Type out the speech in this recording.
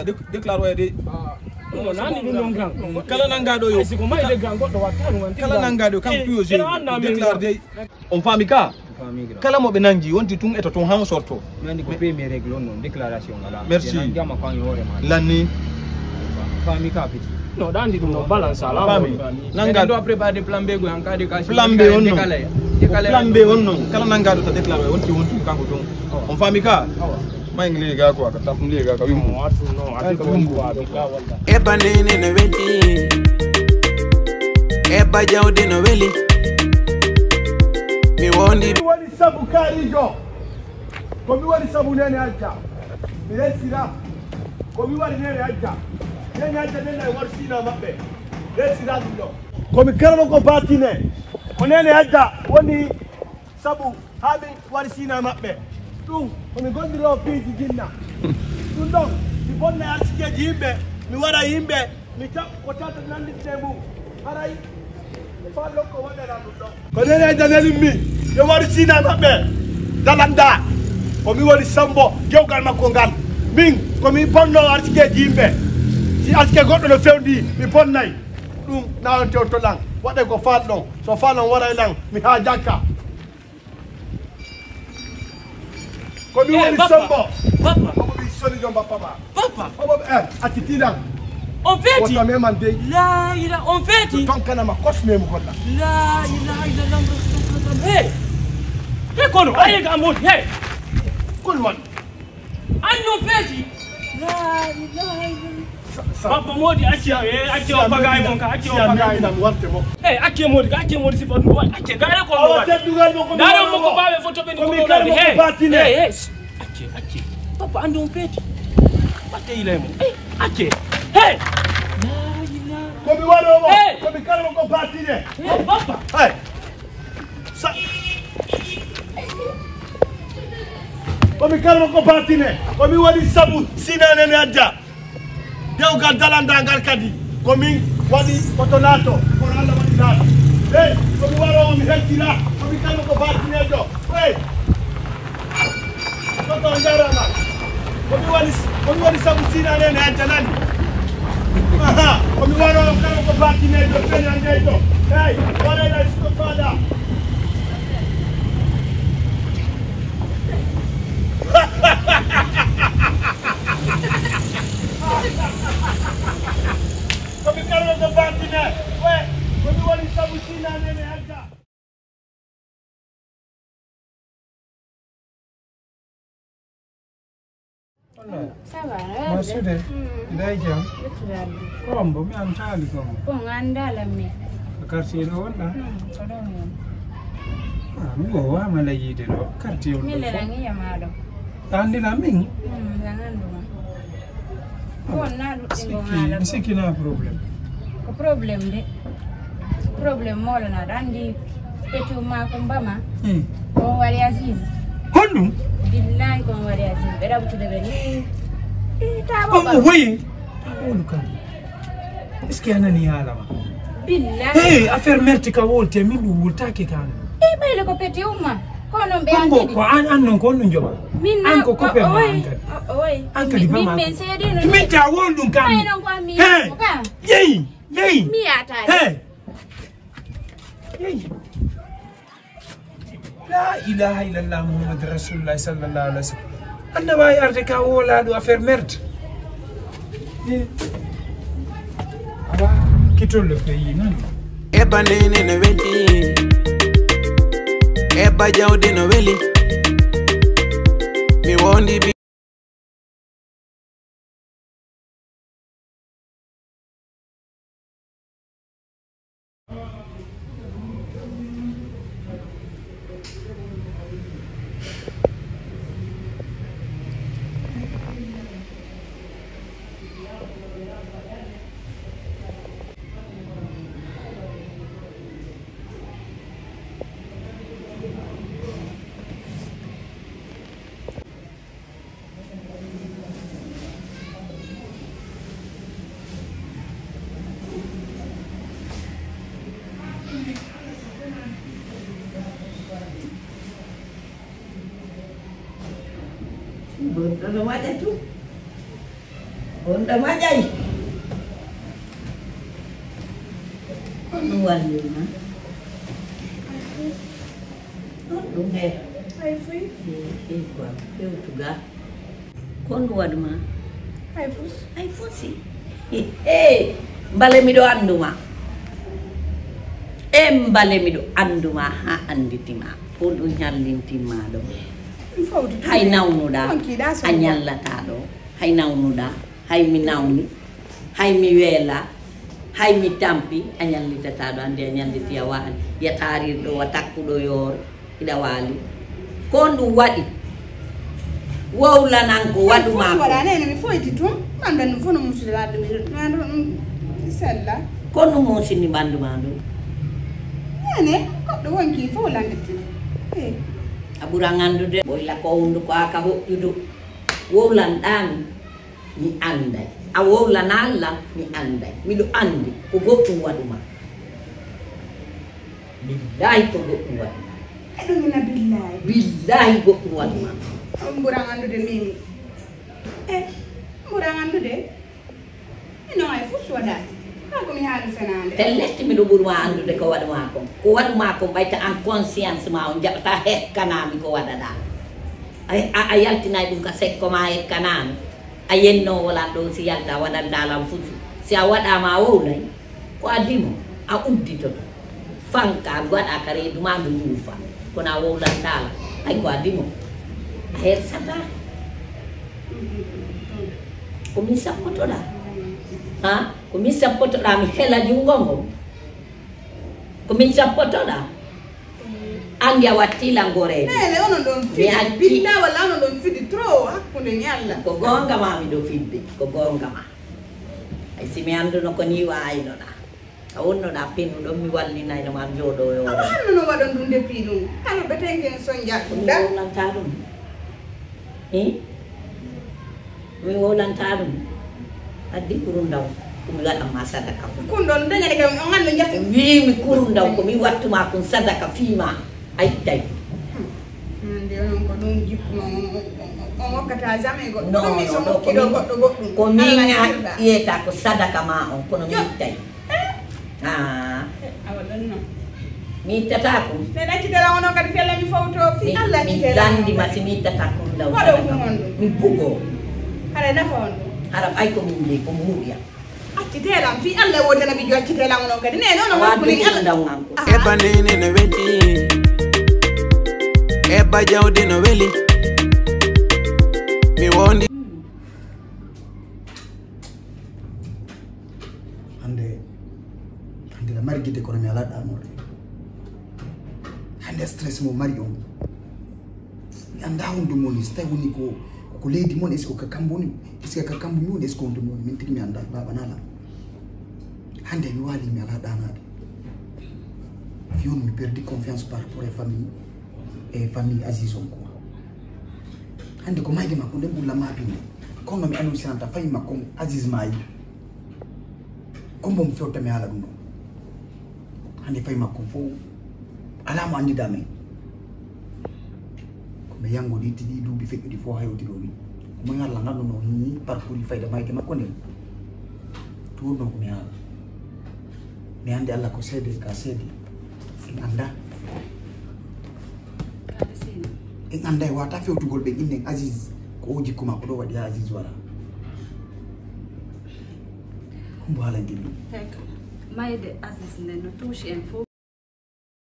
déclare de non nani dum grand kala nangado yo siko mai de grand goddo wattanu man kala nangado kam tuyo je déclare de on fami ka kala mo be nangi wonti tun eto ton han sorto mandi ko premier règle non déclaration wala merci ngama ko yore ma lanni fami ka petit no dandi dum no balance ala fami nanga do préparer plan B go en cas de cas plan B on non plan B on non kala nangado ta déclare wonti kanko ton on fami ka ma ngi ga ko aka tapum liga ka wimu watu no ati ko wa be ka wala eba Néné No Wely eba Néné No Wely mi wondi wali sabu karijo ko mi wali sabu Néné aja mi resira ko mi wali Néné aja Néné aja Néné warsina mabbe resira dilo ko mi karno ko batine ko Néné aja woni sabu habi warsina mabbe dum ko mi gondiro piiji jinna dum don mi bonna arsike jimbe mi wara yimbe mi ta ko tata nandi tebu haray fallo ko wadara dum ko Néné aja nelimi yo warsina mabbe dalanda ko mi woni sambo gewgal makko ngal min ko mi bonno arsike jimbe si arsike goddo no fewndi mi bonnay dum nawante to lang wade ko fallo so fallo wara lang mi ha jakka ko mi woni sambo papa ko mi soli jomba papa papa atitila on fait wata me man dey la ila on fait ton kana ma kosme mo golla la ilaha illallah hey he kono ayi ga mo hey kul man anno feti la ilaha illallah papa modi acci o bagay mon ka acci o bagay nan warte mo hey acci modi si fatu acci gare ko o teddugal mo ko dare mo ko bawe foto be ko mi kalmo ko batine hey acci papa andi on feti batte ilemo hey acci hey la ilaha ko mi waro mo ko mi kalmo ko batine papa hey ko mi kalmo ko batine ko mi wadi sabu sina Néné aja dewgal dalanda ngal kadi ko min wadi fotonato ko Allah wadi nato hey ko mi waro mi hettira ko mi kalmo ko batine do hey ko ndarama ko mi wadi sabu sina Néné aja nani aha ko mi waro kalmo ko batine do fenande do hey wala na ko fada Kami kalau ke batine, we, kami wali sabu sina Néné aja. Ça va, masude dai jam kombo mi am tali kombo ko ngandala me quartier do wala ko do mi wo wa mala yide do quartier mi le rangi yamado andi la min rangandu ko na du tingo ngala misiki na problem ko problem de problem mola na randi petu ma ko mbama ko wali aziz honu billahi ko wali aziz bera butu de beni kombo oui oluka est-ce qu'il y a nani alama billahi hey affaire merti ka wolte mi wultake kan bay le ko peti uma kono be andi ko an non ko non joba an ko ko pe ma an ka di ba ma min sede no mi ta woldun kan ay non ko mi ka yey mi ata hey la ilaha illallah muhammad rasulullah sallallahu alaihi wasallam anda bay arde ka wola do affaire merde aba kitol le pays non eba Néné No Wely eba Néné No Wely mi wondi bi Belum ada tuh. on da majay on wali ma on he Ay fui. Kwa feu tuga kon waduma Ay fus. ay fusi mbale mi do anduma mbale mi do anduma ha anditima ko do nyallintima do Fawdi. hay nawnuda Onki da so. a ñallata ɗo hay nawnuda hay mi nawni hay mi weela hay mi tampi a ñallitata ɗo andi a ñalliti a waali yatarirɗo wa takkuɗo yooro iɗa waali kon ɗum waɗi wowlanan ko waɗuma ko Wala nene mi foyti tum. Anda no fono musude wadde mi nando sella. kon ɗum mosini ɓanndu ma ɗum Nene goɗɗo wonki fo landete. a ɓuran anndude ɓoyla ko hunduko aka hoƴƴudu wowlanɗami mi anday a wowlana Allah mi anday miɗo andi ko goɗɗum waɗuma billahi ko goɗɗum waɗuma Ɗum na billahi. billahi goɗɗum waɗuma Mburan andude mimi. Mburan andude. Ino ay fus wadati. Kako mi haali fenande. te letti miɗo ɓurma andude ko waɗuma ko ɓayta en conscience ma on jaɓata hekkanami ko waɗaɗa a yaltinayi ɗum ka sekko ma hekkanami a yenno wolan ɗo si yalta waɗandalam futi si a waɗama a wowlay ko a dimo a udditoto fanka waɗa ka reedu ma ndu juufa kono a wowlantala ay ko a dimo a hersata komin sappotoɗa ha komin sappotoɗa mi hela jungo ngo komin sappotoɗa angi a wattila ngoreede Nene onon ɗon mi acci billa walla onon ɗon fidi trop hakkunde ñalla. ko gonga ma miɗo fidde ko gonga ma ay si mi anduno ko ni waynoɗa a wonnoɗa pennuɗon mi wallinayno ma jooɗo yo Awa hanno no waɗon ɗum depuis ɗum. Hano betenken son mi jaɗɗuɗa. wolanta ɗum mi wolanta ɗum addi kuru ndaw komi waɗanma sadaka fo Kun ɗon dañade kam on hande jatti. wimi kuru ndaw komi wattuma kon sadaka fima a ittay Nde onon ko ɗum jikkuno on hokkata jamais goɗɗo. non Ɗum mi so non hokkiɗo goɗɗo goɗɗum. ko min Allah hirɗa. ƴeeta ko sadaka ma on kono mi ittay Awa ɗon non. mi ittata ko Ne ɗaccitela onon kadi fella mi fawto fi Allah mi accitela. landima si mi ittata kuru ndaw Waɗo sadaka humon ɗum. mi bugo Haɗa nafa on ɗum. hara ay ko min de ko muuɗiya Accitelam fi Allah wotana bijo accitelam onon kadi. Nene onon wa hakkunde dugu Allah. ndaw nganko Eba Néné No Wely. Eba jawdi no weli. Mi wondi. hande la mari gide kono mi ala ɗanore hande stress mo mari on mi anda hunde moni so tawi woni ko leydi mon est ce que ka kambo ni est ce que ka kambo mi woni est ce que hunde moni min tigi mi anda baba nala hande mi wali mi ala ɗanade fiyon mi perdi confiance par rapport e famille Aziz on quoi hande ko mayde makko nden ɓulla mabini kono mi annonce nanta fayi makko Aziz maayi kombo mi fewta mi haala ɗum ɗon hande fayi makko fo ala mo andida men komi yango ɗi tiɗi duuɓi feƴƴuɗi fo hayoti ɗo ni komoy Allah ganduno ni parcours i fayda mayde makko nden tourno komi haala mi hande Allah ko seede ka seede en anda en anda e wata fewtugol ɓe innen Aziz ko o jikku makko ɗo waɗi ha Aziz wara hombo haalangel ɗum mayde Aziz nden no touche en fof